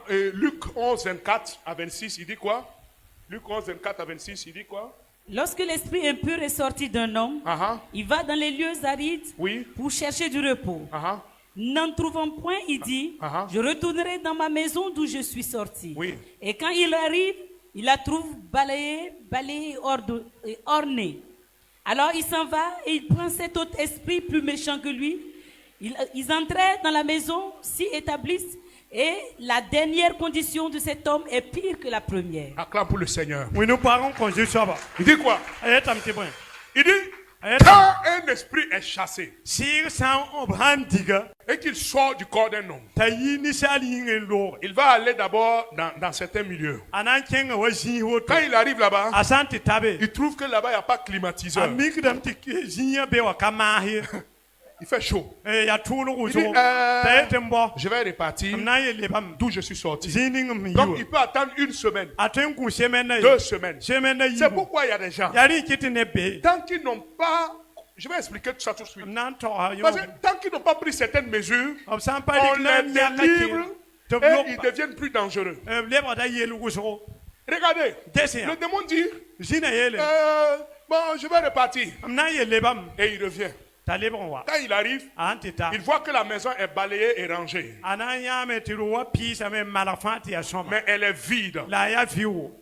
Et Luc 11, 24 à 26, il dit quoi? Luc 11, 24 à 26, il dit quoi? Lorsque l'esprit impur est sorti d'un homme, il va dans les lieux arides pour chercher du repos. N'en trouvant point, il dit, je retournerai dans ma maison d'où je suis sorti. Et quand il arrive, il la trouve balayée et ornée. Alors il s'en va et il prend cet autre esprit plus méchant que lui. Ils entrèrent dans la maison, s'y établissent. Et la dernière condition de cet homme est pire que la première. Acclame pour le Seigneur. Oui, nous parlons qu'on dit ça. Il dit quoi? Il dit, quand un esprit est chassé et qu'il sort du corps d'un homme, il va aller d'abord dans certains milieux. Quand il arrive là-bas, il trouve que là-bas il n'y a pas climatiseur. Il fait chaud. Il dit, je vais repartir d'où je suis sorti. Donc il peut attendre une semaine, 2 semaines. C'est pourquoi il y a des gens, tant qu'ils n'ont pas, je vais expliquer tout ça tout de suite. Parce que tant qu'ils n'ont pas pris certaines mesures, on les délivre et ils deviennent plus dangereux. Regardez, le démon dit, bon, je vais repartir. Et il revient. Quand il arrive, il voit que la maison est balayée et rangée. Mais elle est vide.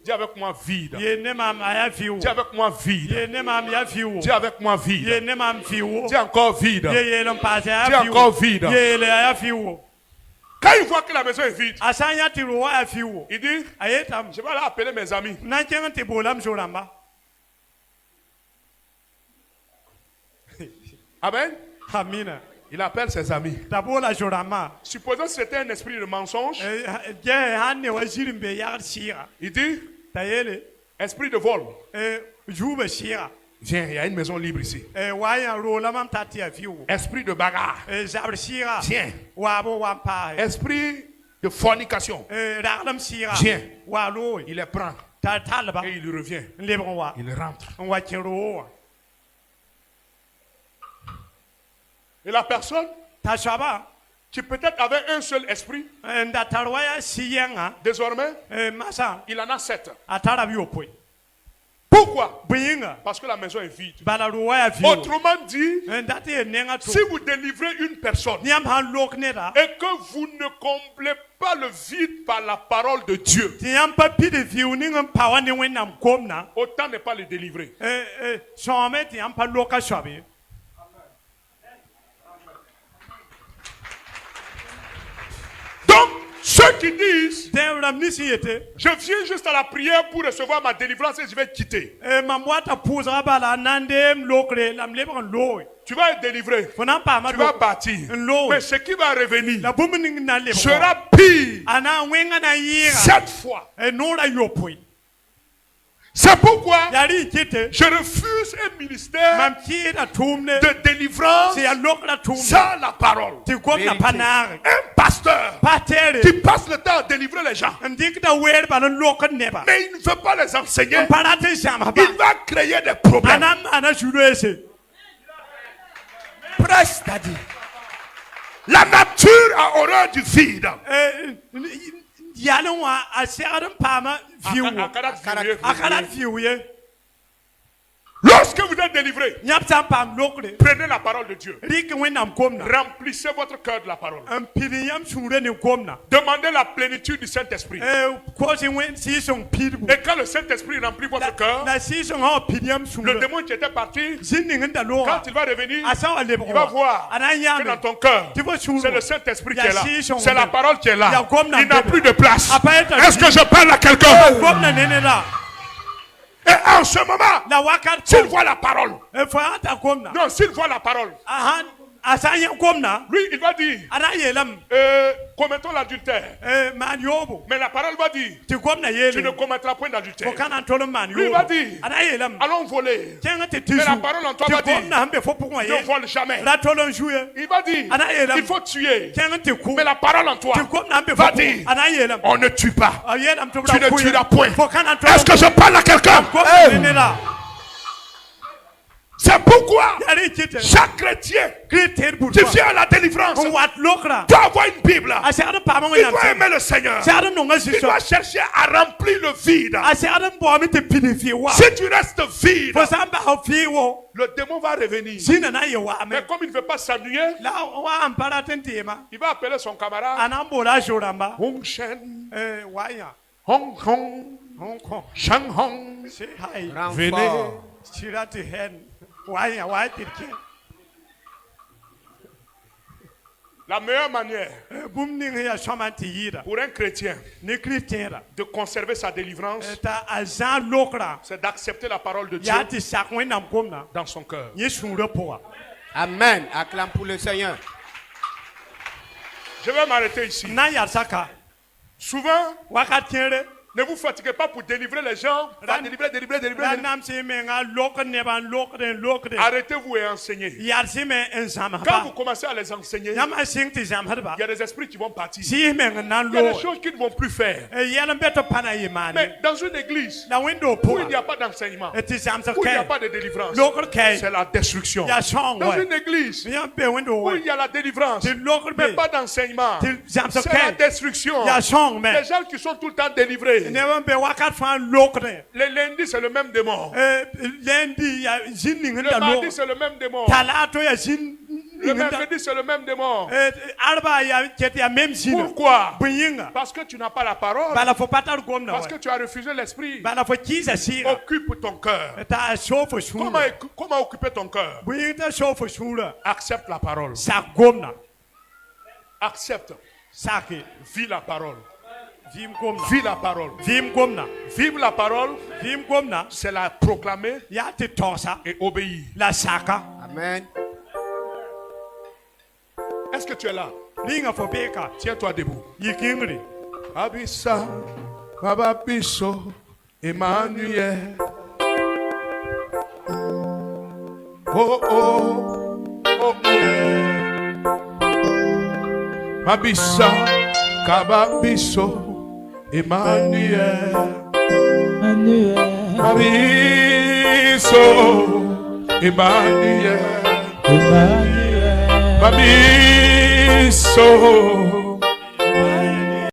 Dis avec moi vide. Dis avec moi vide. Dis avec moi vide. Dis encore vide. Dis encore vide. Quand il voit que la maison est vide, il dit, je vais aller appeler mes amis. Amen. Amen. Il appelle ses amis. Supposons que c'était un esprit de mensonge. Il dit, esprit de vol. Viens, il y a une maison libre ici. Esprit de bagarre. Viens. Esprit de fornication. Viens. Il les prend. Et il revient. Il rentre. Et la personne qui peut-être avait un seul esprit, désormais, il en a 7. Pourquoi? Parce que la maison est vide. Autrement dit, si vous délivrez une personne et que vous ne comblez pas le vide par la parole de Dieu, autant ne pas le délivrer. Donc, ceux qui disent, je viens juste à la prière pour recevoir ma délivrance et je vais quitter. Tu vas être délivré. Tu vas partir. Mais ce qui va revenir sera pire 7 fois. C'est pourquoi je refuse un ministère de délivrance sans la parole. Un pasteur qui passe le temps à délivrer les gens, mais il ne veut pas les enseigner. Il va créer des problèmes. La nature a horreur du vide. Lorsque vous êtes délivré, prenez la parole de Dieu. Remplissez votre cœur de la parole. Demandez la plénitude du Saint-Esprit. Et quand le Saint-Esprit remplit votre cœur, le démon qui était parti, quand il va revenir, il va voir que dans ton cœur, c'est le Saint-Esprit qui est là. C'est la parole qui est là. Il n'a plus de place. Est-ce que je parle à quelqu'un? Et en ce moment, s'il voit la parole, non, s'il voit la parole, lui, il va dire, commettons l'adultère. Mais la parole va dire, tu ne commettras point d'adultère. Lui, il va dire, allons voler. Mais la parole en toi va dire, ne vole jamais. Il va dire, il faut tuer. Mais la parole en toi va dire, on ne tue pas. Tu ne tueras point. Est-ce que je parle à quelqu'un? C'est pourquoi chaque chrétien qui vient à la délivrance doit avoir une Bible. Il doit aimer le Seigneur. Il doit chercher à remplir le vide. Si tu restes vide, le démon va revenir. Mais comme il ne veut pas s'ennuyer, il va appeler son camarade. Hong Shen, Hong Kong, Shang Hong, venez. La meilleure manière pour un chrétien de conserver sa délivrance, c'est d'accepter la parole de Dieu dans son cœur. Amen. Acclame pour le Seigneur. Je vais m'arrêter ici. Souvent, ne vous fatiguez pas pour délivrer les gens. Délivrer. Arrêtez-vous et enseignez. Quand vous commencez à les enseigner, il y a des esprits qui vont partir. Il y a des choses qu'ils ne vont plus faire. Mais dans une église où il n'y a pas d'enseignement, où il n'y a pas de délivrance, c'est la destruction. Dans une église où il y a la délivrance, mais pas d'enseignement, c'est la destruction. Les gens qui sont tout le temps délivrés, les lundis, c'est le même démon. Le mardi, c'est le même démon. Le mercredi, c'est le même démon. Pourquoi? Parce que tu n'as pas la parole. Parce que tu as refusé l'esprit. Occupe ton cœur. Comment occuper ton cœur? Accepte la parole. Accepte. Vis la parole. Vive la parole. Vive la parole. C'est la proclamer et obéir. Amen. Est-ce que tu es là? Tiens-toi debout. Abissa, Baba Bisso, Emmanuel. Oh oh, oh oh. Abissa, Baba Bisso. Emmanuel, Mabiso, Emmanuel, Mabiso,